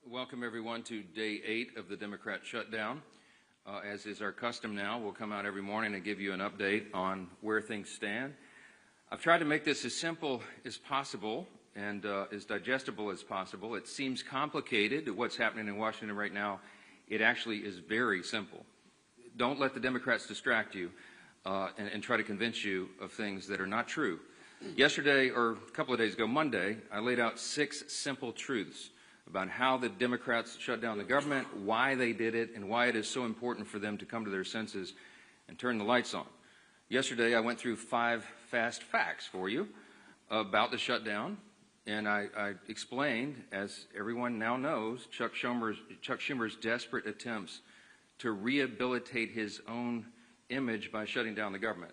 Welcome, everyone, to Day 8 of the Democrat shutdown. As is our custom now, we'll come out every morning and give you an update on where things stand. I've tried to make this as simple as possible and as digestible as possible. It seems complicated, what's happening in Washington right now. It actually is very simple. Don't let the Democrats distract you and try to convince you of things that are not true. Yesterday, or a couple of days ago, Monday, I laid out 6 simple truths about how the Democrats shut down the government, why they did it, and why it is so important for them to come to their senses and turn the lights on. Yesterday, I went through 5 fast facts for you about the shutdown, and I explained, as everyone now knows, Chuck Schumer's desperate attempts to rehabilitate his own image by shutting down the government.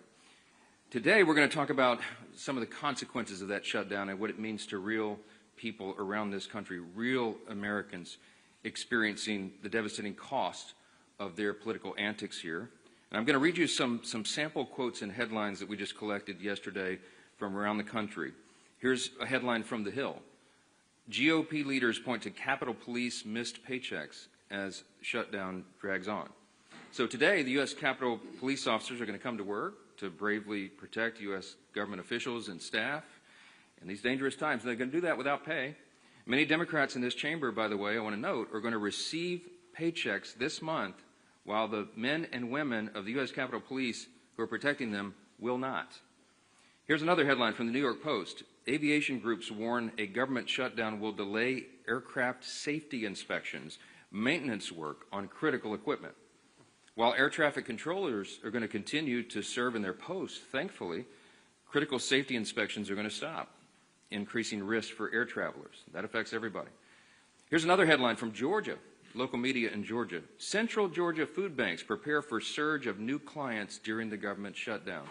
Today, we're going to talk about some of the consequences of that shutdown and what it means to real people around this country, real Americans experiencing the devastating cost of their political antics here. And I'm going to read you some sample quotes and headlines that we just collected yesterday from around the country. Here's a headline from The Hill. GOP leaders point to Capitol Police missed paychecks as shutdown drags on. So today, the U.S. Capitol Police officers are going to come to work to bravely protect U.S. government officials and staff in these dangerous times. They're going to do that without pay. Many Democrats in this chamber, by the way, I want to note, are going to receive paychecks this month while the men and women of the U.S. Capitol Police who are protecting them will not. Here's another headline from the New York Post. Aviation groups warn a government shutdown will delay aircraft safety inspections, maintenance work on critical equipment. While air traffic controllers are going to continue to serve in their posts, thankfully, critical safety inspections are going to stop, increasing risk for air travelers. That affects everybody. Here's another headline from Georgia, local media in Georgia. Central Georgia food banks prepare for surge of new clients during the government shutdown.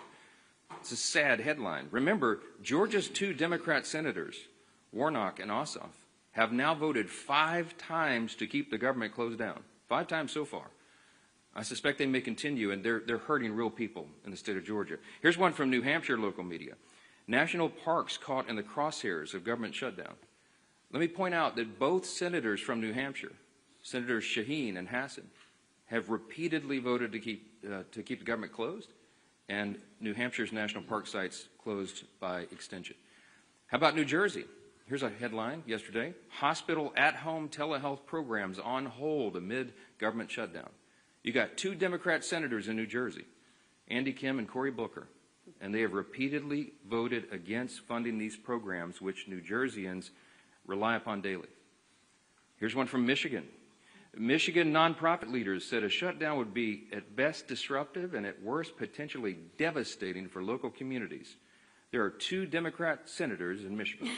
It's a sad headline. Remember, Georgia's 2 Democrat senators, Warnock and Ossoff, have now voted 5 times to keep the government closed down. 5 times so far. I suspect they may continue, and they're hurting real people in the state of Georgia. Here's one from New Hampshire local media. National parks caught in the crosshairs of government shutdown. Let me point out that both senators from New Hampshire, Senators Shaheen and Hassan, have repeatedly voted to keep the government closed, and New Hampshire's national park sites closed by extension. How about New Jersey? Here's a headline yesterday. Hospital at-home telehealth programs on hold amid government shutdown. You got 2 Democrat senators in New Jersey, Andy Kim and Cory Booker, and they have repeatedly voted against funding these programs, which New Jerseyans rely upon daily. Here's one from Michigan. Michigan nonprofit leaders said a shutdown would be at best disruptive and at worst potentially devastating for local communities. There are 2 Democrat senators in Michigan,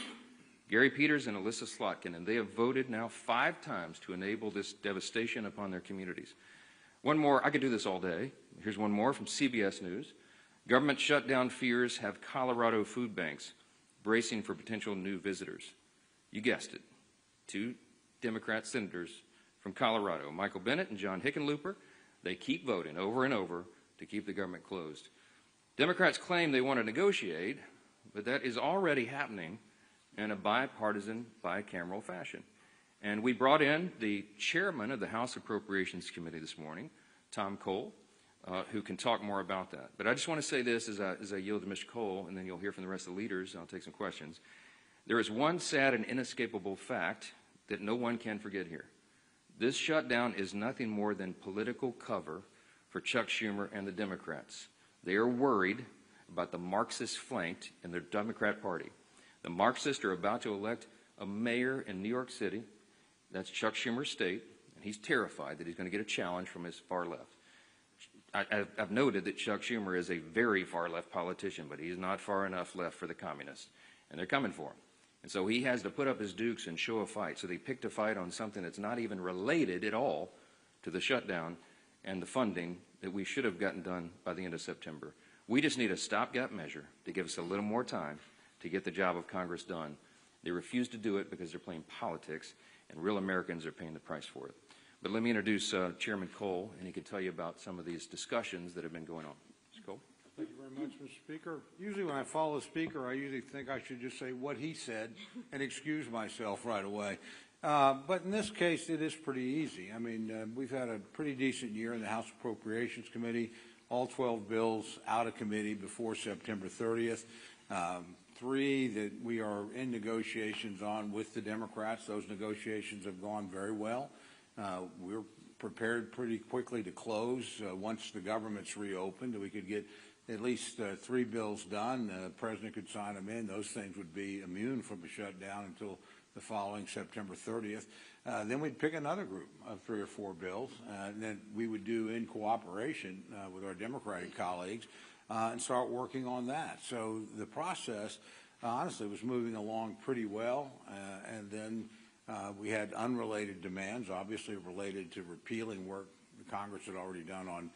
Gary Peters and Alyssa Slotkin, and they have voted now 5 times to enable this devastation upon their communities. One more, I could do this all day. Here's one more from CBS News. Government shutdown fears have Colorado food banks bracing for potential new visitors. You guessed it. 2 Democrat senators from Colorado, Michael Bennet and John Hickenlooper, they keep voting over and over to keep the government closed. Democrats claim they want to negotiate, but that is already happening in a bipartisan, bicameral fashion. And we brought in the chairman of the House Appropriations Committee this morning, Tom Cole, who can talk more about that. But I just want to say this as I yield to Mr. Cole, and then you'll hear from the rest of the leaders, and I'll take some questions. There is one sad and inescapable fact that no one can forget here. This shutdown is nothing more than political cover for Chuck Schumer and the Democrats. They are worried about the Marxist flank in their Democrat Party. The Marxists are about to elect a mayor in New York City. That's Chuck Schumer's state, and he's terrified that he's going to get a challenge from his far left. I've noted that Chuck Schumer is a very far left politician, but he's not far enough left for the communists, and they're coming for him. And so he has to put up his dukes and show a fight. So they picked a fight on something that's not even related at all to the shutdown and the funding that we should have gotten done by the end of September. We just need a stopgap measure to give us a little more time to get the job of Congress done. They refuse to do it because they're playing politics, and real Americans are paying the price for it. But let me introduce Chairman Cole, and he can tell you about some of these discussions that have been going on. Mr. Cole. Thank you very much, Mr. Speaker. Usually when I follow the Speaker, I usually think I should just say what he said and excuse myself right away. But in this case, it is pretty easy. I mean, we've had a pretty decent year in the House Appropriations Committee, all 12 bills out of committee before September 30th. 3 that we are in negotiations on with the Democrats. Those negotiations have gone very well. We're prepared pretty quickly to close once the government's reopened. We could get at least 3 bills done. The President could sign them in. Those things would be immune from a shutdown until the following September 30th. Then we'd pick another group of 3 or 4 bills, and then we would do in cooperation with our Democratic colleagues and start working on that. So the process, honestly, was moving along pretty well, and then we had unrelated demands, obviously related to repealing work the Congress had already done on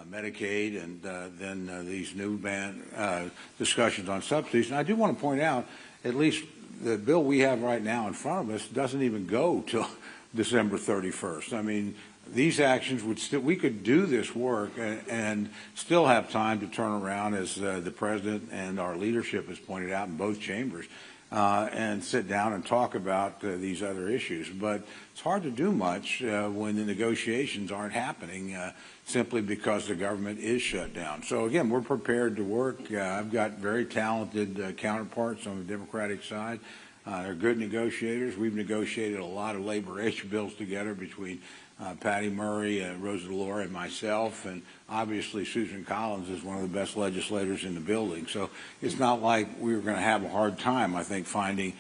Medicaid, and then these new discussions on subsidies. And I do want to point out, at least the bill we have right now in front of us doesn't even go till December 31st. I mean, these actions would still, we could do this work and still have time to turn around, as the President and our leadership has pointed out in both chambers, and sit down and talk about these other issues. But it's hard to do much when the negotiations aren't happening simply because the government is shut down. So again, we're prepared to work. I've got very talented counterparts on the Democratic side. They're good negotiators. We've negotiated a lot of labor issue bills together between Patty Murray, Rosa DeLauro, and myself, and obviously Susan Collins is one of the best legislators in the building. So it's not like we were going to have a hard time, I think, finding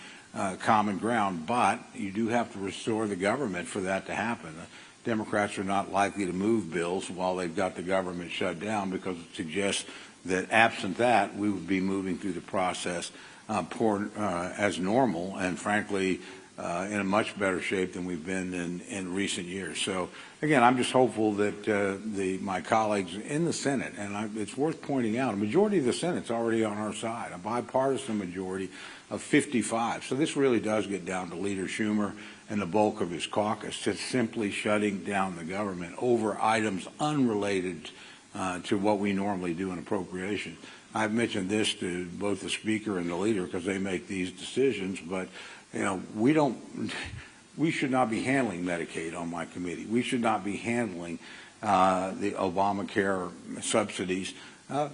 common ground, but you do have to restore the government for that to happen. The Democrats are not likely to move bills while they've got the government shut down, because it suggests that absent that, we would be moving through the process as normal, and frankly, in a much better shape than we've been in recent years. So again, I'm just hopeful that my colleagues in the Senate, and it's worth pointing out, a majority of the Senate's already on our side, a bipartisan majority of 55. So this really does get down to Leader Schumer and the bulk of his caucus just simply shutting down the government over items unrelated to what we normally do in appropriations. I've mentioned this to both the Speaker and the Leader because they make these decisions, but you know, we should not be handling Medicaid on my committee. We should not be handling the Obamacare subsidies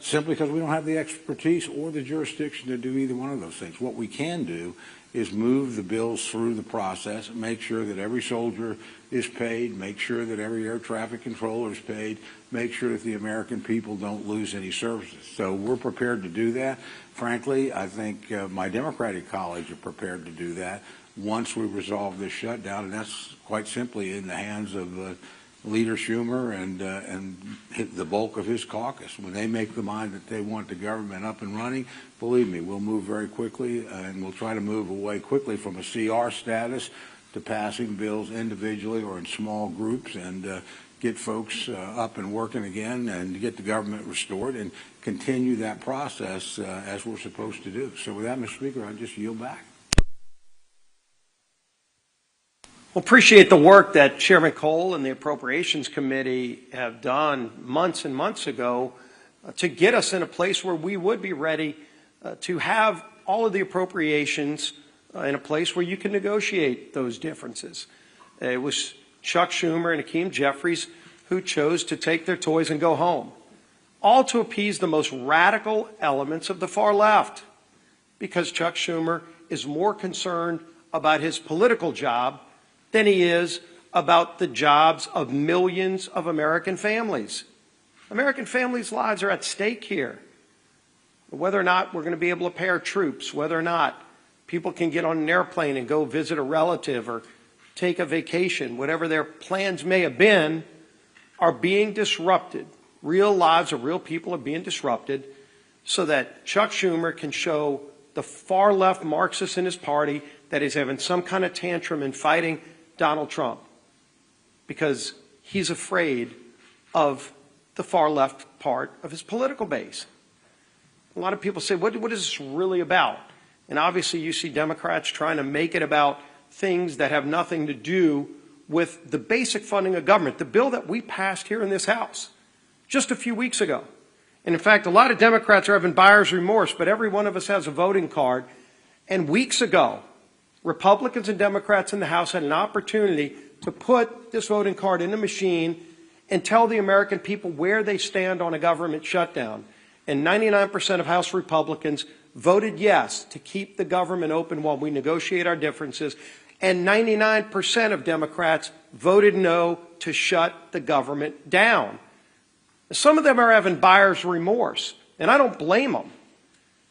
simply because we don't have the expertise or the jurisdiction to do either one of those things. What we can do is move the bills through the process, make sure that every soldier is paid, make sure that every air traffic controller is paid, make sure that the American people don't lose any services. So we're prepared to do that. Frankly, I think my Democratic colleagues are prepared to do that once we resolve this shutdown, and that's quite simply in the hands of Leader Schumer and the bulk of his caucus. When they make the mind that they want the government up and running, believe me, we'll move very quickly, and we'll try to move away quickly from a CR status to passing bills individually or in small groups, and get folks up and working again, and get the government restored and continue that process as we're supposed to do. So with that, Mr. Speaker, I just yield back. Well, appreciate the work that Chairman Cole and the Appropriations Committee have done months and months ago to get us in a place where we would be ready to have all of the appropriations in a place where you can negotiate those differences. It was Chuck Schumer and Hakeem Jeffries who chose to take their toys and go home, all to appease the most radical elements of the far left, because Chuck Schumer is more concerned about his political job than he is about the jobs of millions of American families. American families' lives are at stake here. Whether or not we're going to be able to pay our troops, whether or not people can get on an airplane and go visit a relative or take a vacation, whatever their plans may have been, are being disrupted. Real lives of real people are being disrupted so that Chuck Schumer can show the far left Marxists in his party that he's having some kind of tantrum and fighting Donald Trump because he's afraid of the far left part of his political base. A lot of people say, what is this really about? And obviously you see Democrats trying to make it about things that have nothing to do with the basic funding of government, the bill that we passed here in this House just a few weeks ago. And in fact, a lot of Democrats are having buyer's remorse, but every one of us has a voting card. And weeks ago, Republicans and Democrats in the House had an opportunity to put this voting card in the machine and tell the American people where they stand on a government shutdown. And 99% of House Republicans voted yes to keep the government open while we negotiate our differences. And 99% of Democrats voted no to shut the government down. Some of them are having buyer's remorse, and I don't blame them.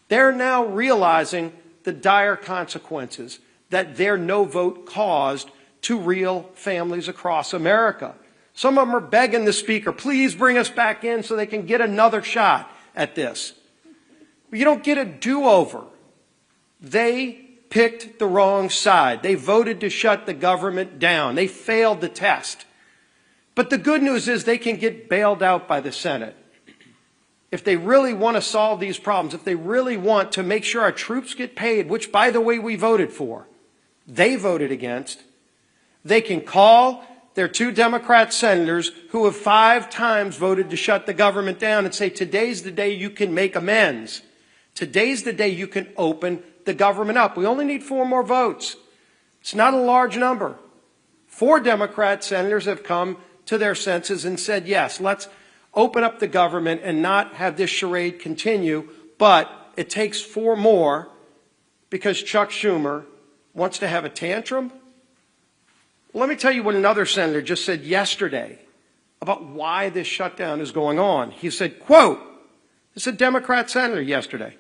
They're now realizing the dire consequences that their no vote caused to real families across America. Some of them are begging the Speaker, please bring us back in so they can get another shot at this. But you don't get a do-over. They picked the wrong side. They voted to shut the government down. They failed the test. But the good news is they can get bailed out by the Senate. If they really want to solve these problems, if they really want to make sure our troops get paid, which, by the way, we voted for, they voted against, they can call their 2 Democrat senators who have 5 times voted to shut the government down and say, today's the day you can make amends. Today's the day you can open the government up. We only need 4 more votes. It's not a large number. 4 Democrat senators have come to their senses and said, yes, let's open up the government and not have this charade continue, but it takes 4 more because Chuck Schumer wants to have a tantrum. Let me tell you what another senator just said yesterday about why this shutdown is going on. He said, quote, this is a Democrat senator yesterday,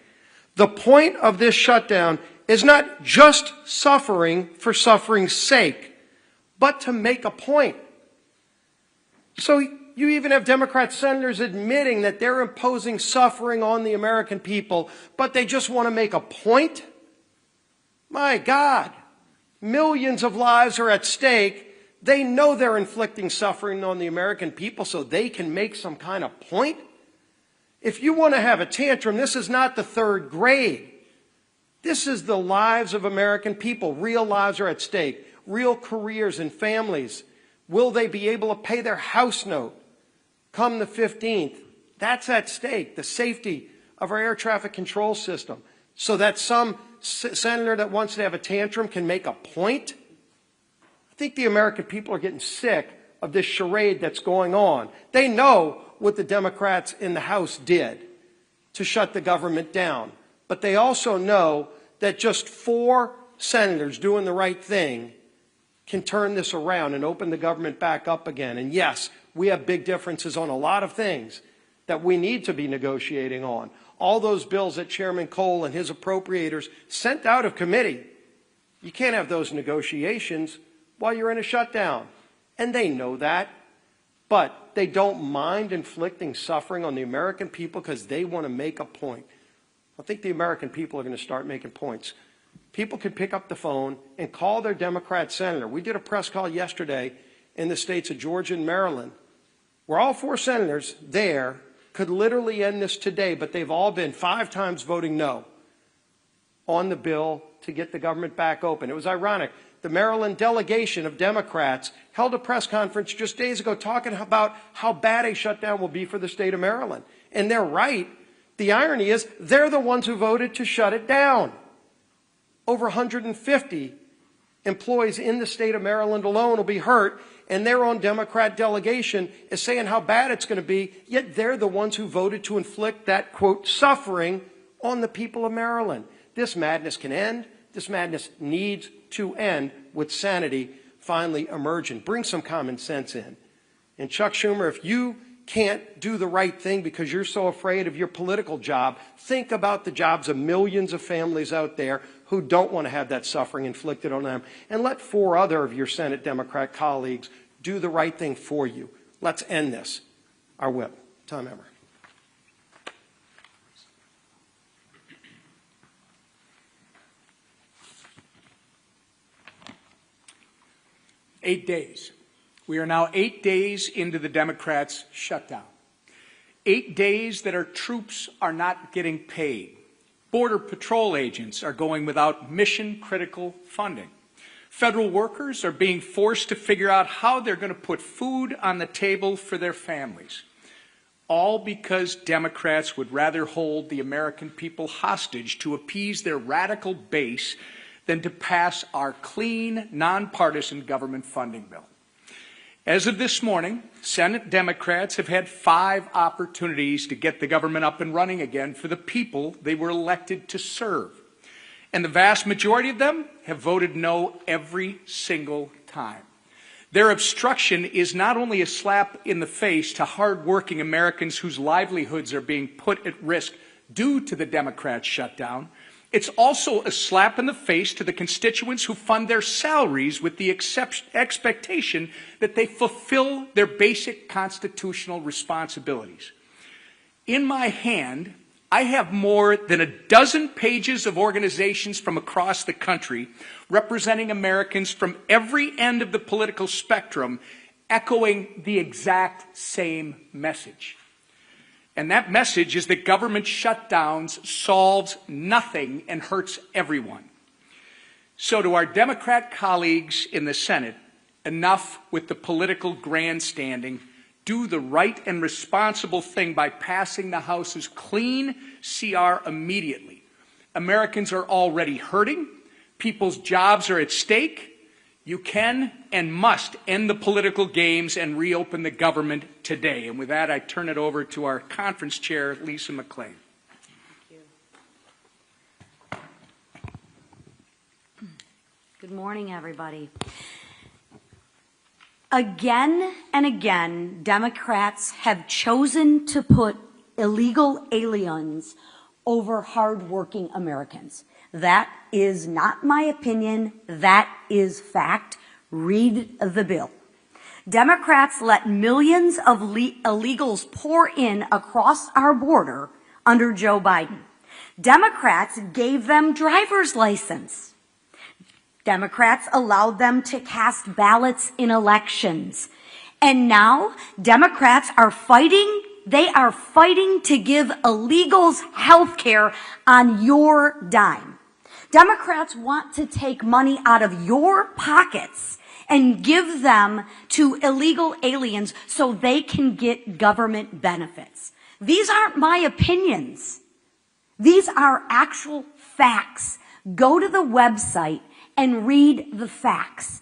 the point of this shutdown is not just suffering for suffering's sake, but to make a point. So you even have Democrat senators admitting that they're imposing suffering on the American people, but they just want to make a point? My God, millions of lives are at stake. They know they're inflicting suffering on the American people so they can make some kind of point? If you want to have a tantrum, this is not the 3rd grade. This is the lives of American people. Real lives are at stake. Real careers and families. Will they be able to pay their house note come the 15th? That's at stake. The safety of our air traffic control system. So that some senator that wants to have a tantrum can make a point? I think the American people are getting sick of this charade that's going on. They know what the Democrats in the House did to shut the government down. But they also know that just 4 senators doing the right thing can turn this around and open the government back up again. And yes, we have big differences on a lot of things that we need to be negotiating on. All those bills that Chairman Cole and his appropriators sent out of committee, you can't have those negotiations while you're in a shutdown. And they know that. But they don't mind inflicting suffering on the American people because they want to make a point. I think the American people are going to start making points. People could pick up the phone and call their Democrat senator. We did a press call yesterday in the states of Georgia and Maryland, where all 4 senators there could literally end this today, but they've all been 5 times voting no on the bill to get the government back open. It was ironic. The Maryland delegation of Democrats held a press conference just days ago talking about how bad a shutdown will be for the state of Maryland. And they're right. The irony is they're the ones who voted to shut it down. Over 150 employees in the state of Maryland alone will be hurt, and their own Democrat delegation is saying how bad it's going to be, yet they're the ones who voted to inflict that, quote, suffering on the people of Maryland. This madness can end. This madness needs to end with sanity finally emerging. Bring some common sense in. And Chuck Schumer, if you can't do the right thing because you're so afraid of your political job, think about the jobs of millions of families out there who don't want to have that suffering inflicted on them. And let 4 other of your Senate Democrat colleagues do the right thing for you. Let's end this. Our whip. Tom Emmer. Eight days. We are now 8 days into the Democrats' shutdown. 8 days that our troops are not getting paid. Border Patrol agents are going without mission-critical funding. Federal workers are being forced to figure out how they're going to put food on the table for their families. all because Democrats would rather hold the American people hostage to appease their radical base than to pass our clean, nonpartisan government funding bill. As of this morning, Senate Democrats have had 5 opportunities to get the government up and running again for the people they were elected to serve. And the vast majority of them have voted no every single time. Their obstruction is not only a slap in the face to hardworking Americans whose livelihoods are being put at risk due to the Democrat shutdown, it's also a slap in the face to the constituents who fund their salaries with the expectation that they fulfill their basic constitutional responsibilities. In my hand, I have more than a dozen pages of organizations from across the country representing Americans from every end of the political spectrum, echoing the exact same message. And that message is that government shutdowns solves nothing and hurts everyone. So to our Democrat colleagues in the Senate, enough with the political grandstanding. Do the right and responsible thing by passing the House's clean CR immediately. Americans are already hurting. People's jobs are at stake. You can and must end the political games and reopen the government today. And with that, I turn it over to our conference chair, Lisa McClain. Thank you. Good morning, everybody. Again and again, Democrats have chosen to put illegal aliens over hardworking Americans. That is not my opinion. That is fact. Read the bill. Democrats let millions of illegals pour in across our border under Joe Biden. Democrats gave them driver's license. Democrats allowed them to cast ballots in elections. And now Democrats are fighting. They are fighting to give illegals health care on your dime. Democrats want to take money out of your pockets and give them to illegal aliens so they can get government benefits. These aren't my opinions. These are actual facts. Go to the website and read the facts,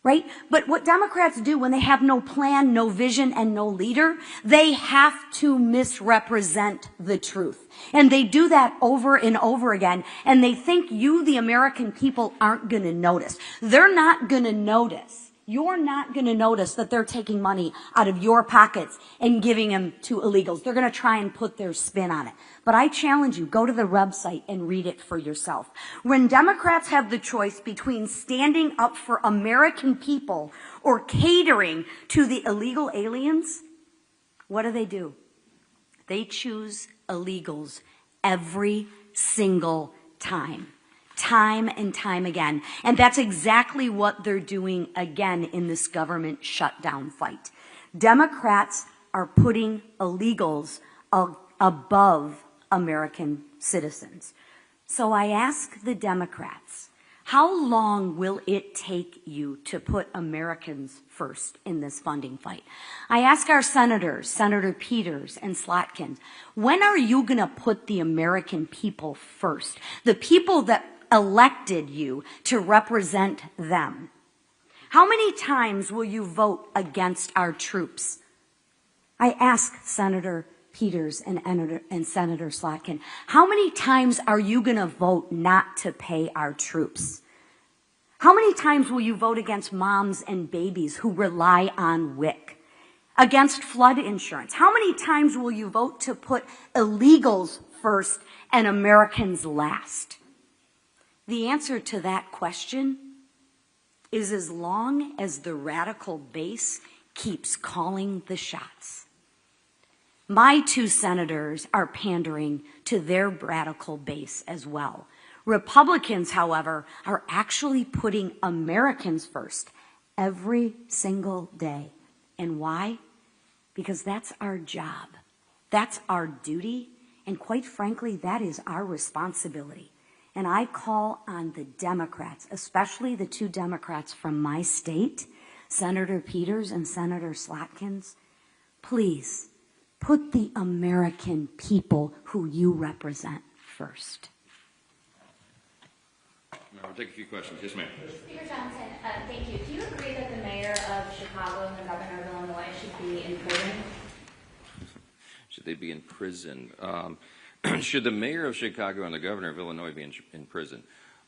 right? But what Democrats do when they have no plan, no vision, and no leader, they have to misrepresent the truth. And they do that over and over again. And they think you, the American people, aren't going to notice. They're not going to notice. You're not going to notice that they're taking money out of your pockets and giving them to illegals. They're going to try and put their spin on it. But I challenge you, go to the website and read it for yourself. When Democrats have the choice between standing up for American people or catering to the illegal aliens, what do? They choose illegals every single time. Time and time again. And that's exactly what they're doing again in this government shutdown fight. Democrats are putting illegals above American citizens. So I ask the Democrats, how long will it take you to put Americans first in this funding fight? I ask our senators, Senator Peters and Slotkin, when are you going to put the American people first? The people that elected you to represent them. How many times will you vote against our troops? I ask Senator Peters and Senator Slotkin, how many times are you going to vote not to pay our troops? How many times will you vote against moms and babies who rely on WIC? Against flood insurance? How many times will you vote to put illegals first and Americans last? The answer to that question is as long as the radical base keeps calling the shots. My 2 senators are pandering to their radical base as well. Republicans, however, are actually putting Americans first every single day. And why? Because that's our job. That's our duty. And quite frankly, that is our responsibility. And I call on the Democrats, especially the 2 Democrats from my state, Senator Peters and Senator Slotkin, please Put the American people who you represent first. We'll take a few questions. Yes, ma'am. Speaker Johnson, thank you. Do you agree that the mayor of Chicago and the governor of Illinois should be in prison? Should they be in prison? Should the mayor of Chicago and the governor of Illinois be in prison?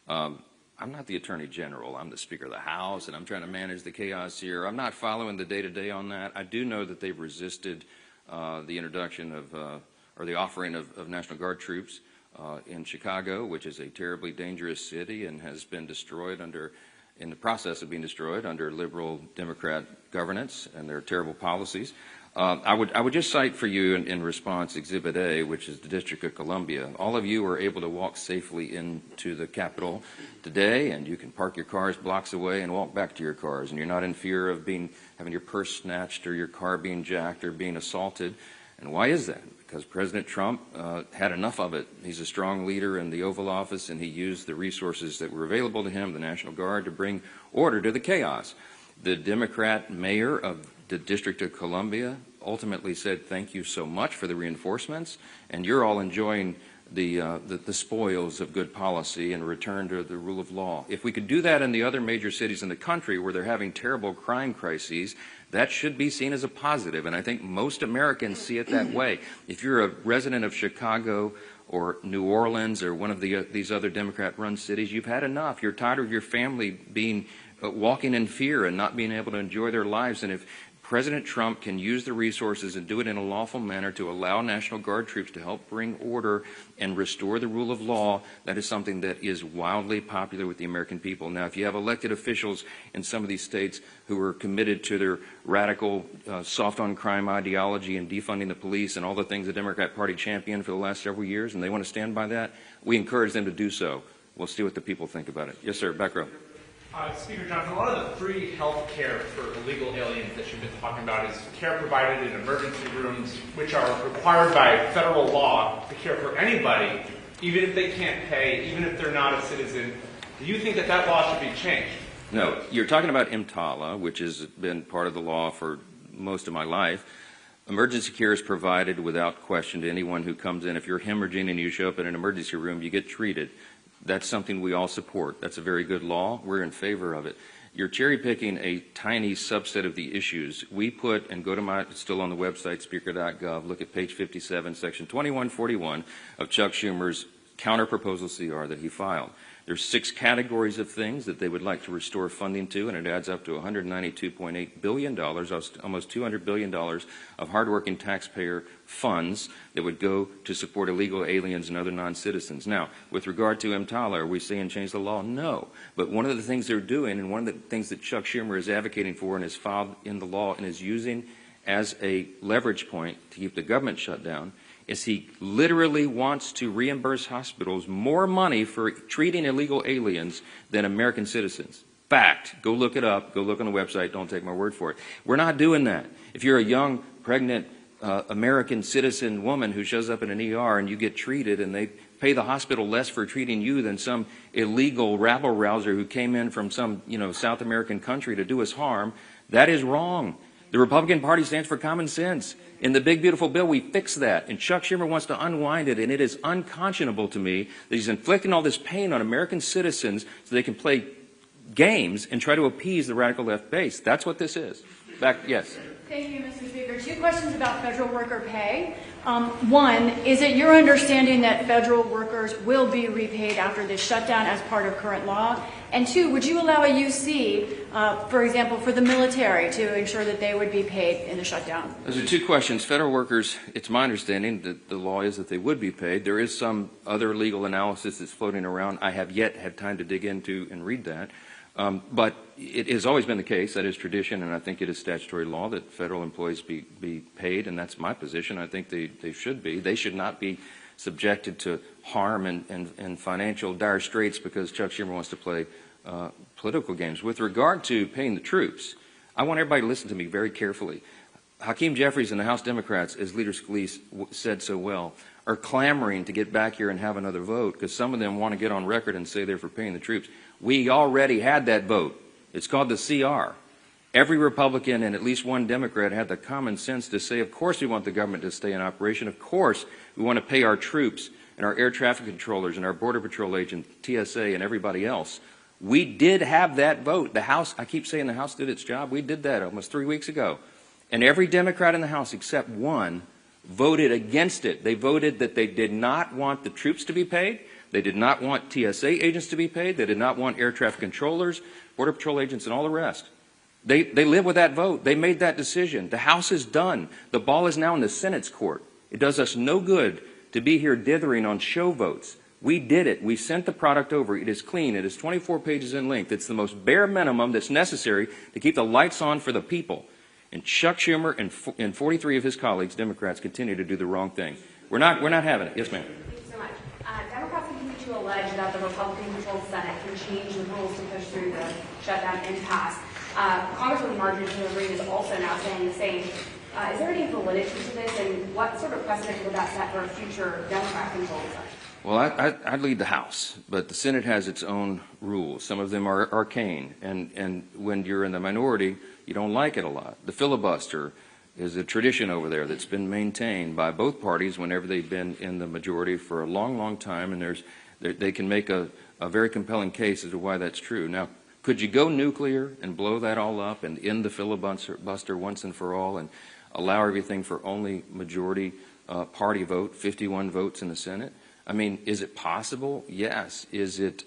I'm not the attorney general. I'm the Speaker of the House, and I'm trying to manage the chaos here. I'm not following the day-to-day on that. I do know that they've resisted the introduction of or the offering of National Guard troops in Chicago, which is a terribly dangerous city and has been destroyed in the process of being destroyed under liberal Democrat governance and their terrible policies. I would just cite for you in response Exhibit A, which is the District of Columbia. All of you were able to walk safely into the Capitol today, and you can park your cars blocks away and walk back to your cars, and you're not in fear of having your purse snatched or your car being jacked or being assaulted. And why is that? Because President Trump had enough of it. He's a strong leader in the Oval Office, and he used the resources that were available to him, the National Guard, to bring order to the chaos. The Democrat mayor of the District of Columbia ultimately said, thank you so much for the reinforcements, and you're all enjoying the spoils of good policy and return to the rule of law. If we could do that in the other major cities in the country where they're having terrible crime crises, that should be seen as a positive, and I think most Americans see it that way. If you're a resident of Chicago or New Orleans or one of these other Democrat-run cities, you've had enough. You're tired of your family walking in fear and not being able to enjoy their lives, and if President Trump can use the resources and do it in a lawful manner to allow National Guard troops to help bring order and restore the rule of law, that is something that is wildly popular with the American people. Now, if you have elected officials in some of these states who are committed to their radical, soft-on-crime ideology and defunding the police and all the things the Democrat Party championed for the last several years, and they want to stand by that, we encourage them to do so. We'll see what the people think about it. Yes, sir. Back row. Speaker Johnson, a lot of the free health care for illegal aliens that you've been talking about is care provided in emergency rooms, which are required by federal law to care for anybody, even if they can't pay, even if they're not a citizen. Do you think that that law should be changed? No. You're talking about EMTALA, which has been part of the law for most of my life. Emergency care is provided without question to anyone who comes in. If you're hemorrhaging and you show up in an emergency room, you get treated. That's something we all support. That's a very good law. We're in favor of it. You're cherry-picking a tiny subset of the issues. We put, and go to it's still on the website, speaker.gov, look at page 57, section 2141 of Chuck Schumer's counter-proposal CR that he filed. There's 6 categories of things that they would like to restore funding to, and it adds up to $192.8 billion, almost $200 billion of hardworking taxpayer funds that would go to support illegal aliens and other non-citizens. Now, with regard to EMTALA, are we saying change the law? No. But one of the things they're doing, and one of the things that Chuck Schumer is advocating for and has filed in the law and is using as a leverage point to keep the government shut down, is he literally wants to reimburse hospitals more money for treating illegal aliens than American citizens. Fact. Go look it up. Go look on the website. Don't take my word for it. We're not doing that. If you're a young, pregnant American citizen woman who shows up in an ER and you get treated and they pay the hospital less for treating you than some illegal rabble-rouser who came in from some, South American country to do us harm, that is wrong. The Republican Party stands for common sense. In the big, beautiful bill, we fix that. And Chuck Schumer wants to unwind it, and it is unconscionable to me that he's inflicting all this pain on American citizens so they can play games and try to appease the radical left base. That's what this is. Yes. Thank you, Mr. Speaker. 2 questions about federal worker pay. One, is it your understanding that federal workers will be repaid after this shutdown as part of current law? And 2, would you allow a UC, for example, for the military to ensure that they would be paid in the shutdown? Those are 2 questions. Federal workers, it's my understanding that the law is that they would be paid. There is some other legal analysis that's floating around. I have yet had time to dig into and read that. But it has always been the case, that is tradition, and I think it is statutory law that federal employees be paid, and that's my position. I think they should be. They should not be subjected to harm and financial dire straits because Chuck Schumer wants to play political games. With regard to paying the troops, I want everybody to listen to me very carefully. Hakeem Jeffries and the House Democrats, as Leader Scalise said so well, are clamoring to get back here and have another vote because some of them want to get on record and say they're for paying the troops. We already had that vote. It's called the CR. Every Republican and at least one Democrat had the common sense to say, of course we want the government to stay in operation. Of course we want to pay our troops and our air traffic controllers and our Border Patrol agents, TSA, and everybody else. We did have that vote. The House, I keep saying the House did its job. We did that almost 3 weeks ago. And every Democrat in the House except one voted against it. They voted that they did not want the troops to be paid. They did not want TSA agents to be paid. They did not want air traffic controllers, Border Patrol agents, and all the rest. They live with that vote. They made that decision. The House is done. The ball is now in the Senate's court. It does us no good to be here dithering on show votes. We did it. We sent the product over. It is clean. It is 24 pages in length. It's the most bare minimum that's necessary to keep the lights on for the people. And Chuck Schumer and 43 of his colleagues, Democrats, continue to do the wrong thing. We're not having it. Yes, ma'am. Thank you so much. Democrats continue to allege that the Republican-controlled Senate can change the rules to push through the shutdown impasse. Congresswoman Marjorie Taylor Greene is also now saying the same. Is there any validity to this, and what sort of precedent would that set for a future Democrat-controlled Senate? Well, I'd lead the House, but the Senate has its own rules. Some of them are arcane, and when you're in the minority, you don't like it a lot. The filibuster is a tradition over there that's been maintained by both parties whenever they've been in the majority for a long, long time, and they can make a very compelling case as to why that's true. Now, could you go nuclear and blow that all up and end the filibuster once and for all and allow everything for only majority party vote, 51 votes in the Senate? I mean, is it possible? Yes. Is it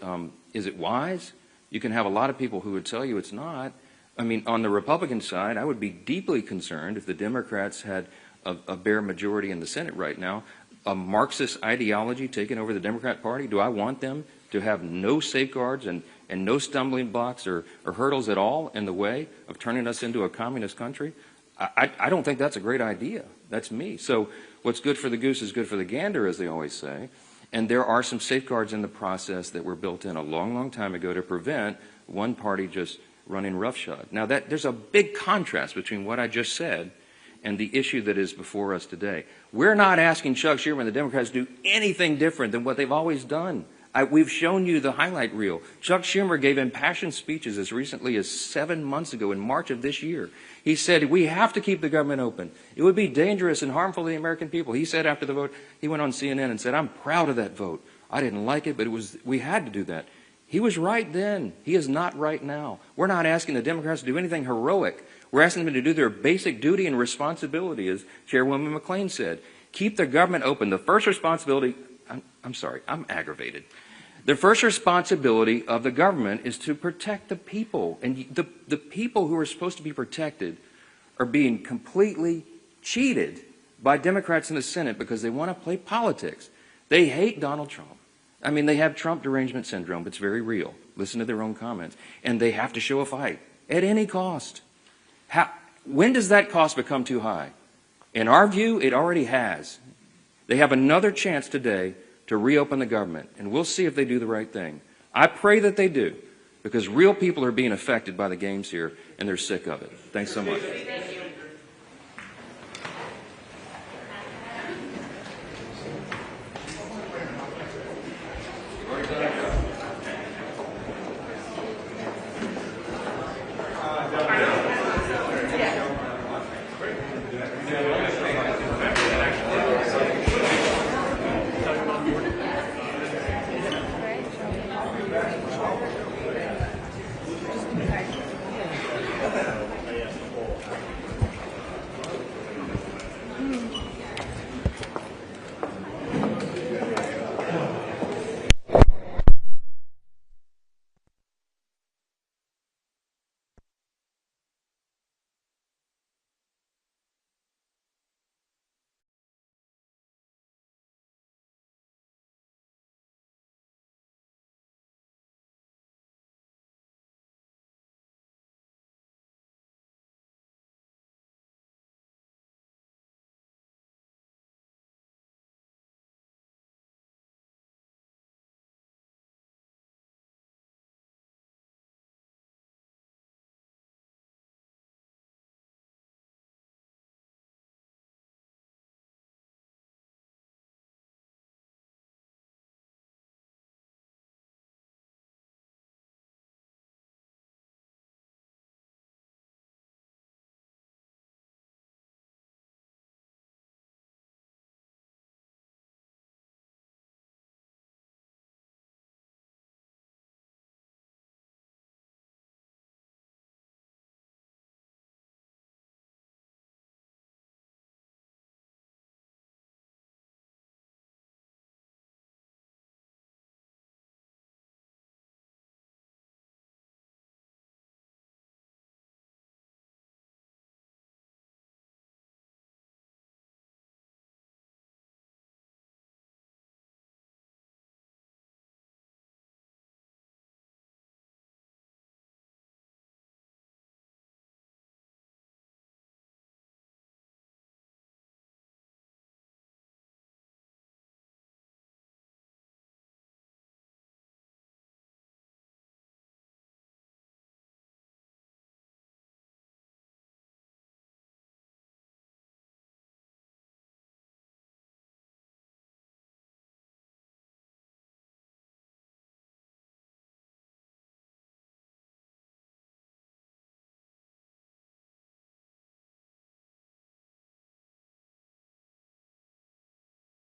wise? You can have a lot of people who would tell you it's not. I mean, on the Republican side, I would be deeply concerned if the Democrats had a bare majority in the Senate right now. A Marxist ideology taking over the Democrat Party? Do I want them to have no safeguards and no stumbling blocks or hurdles at all in the way of turning us into a communist country? I don't think that's a great idea. That's me. So what's good for the goose is good for the gander, as they always say. And there are some safeguards in the process that were built in a long, long time ago to prevent one party just running roughshod. Now, there's a big contrast between what I just said and the issue that is before us today. We're not asking Chuck Schumer and the Democrats to do anything different than what they've always done. We've shown you the highlight reel. Chuck Schumer gave impassioned speeches as recently as 7 months ago in March of this year. He said, we have to keep the government open. It would be dangerous and harmful to the American people. He said after the vote, he went on CNN and said, I'm proud of that vote. I didn't like it, but we had to do that. He was right then. He is not right now. We're not asking the Democrats to do anything heroic. We're asking them to do their basic duty and responsibility, as Chairwoman McClain said. Keep the government open. The first responsibility, I'm sorry, I'm aggravated. The first responsibility of the government is to protect the people. And the people who are supposed to be protected are being completely cheated by Democrats in the Senate because they want to play politics. They hate Donald Trump. I mean, they have Trump derangement syndrome. It's very real. Listen to their own comments. And they have to show a fight at any cost. When does that cost become too high? In our view, it already has. They have another chance today to reopen the government, and we'll see if they do the right thing. I pray that they do, because real people are being affected by the games here, and they're sick of it. Thanks so much.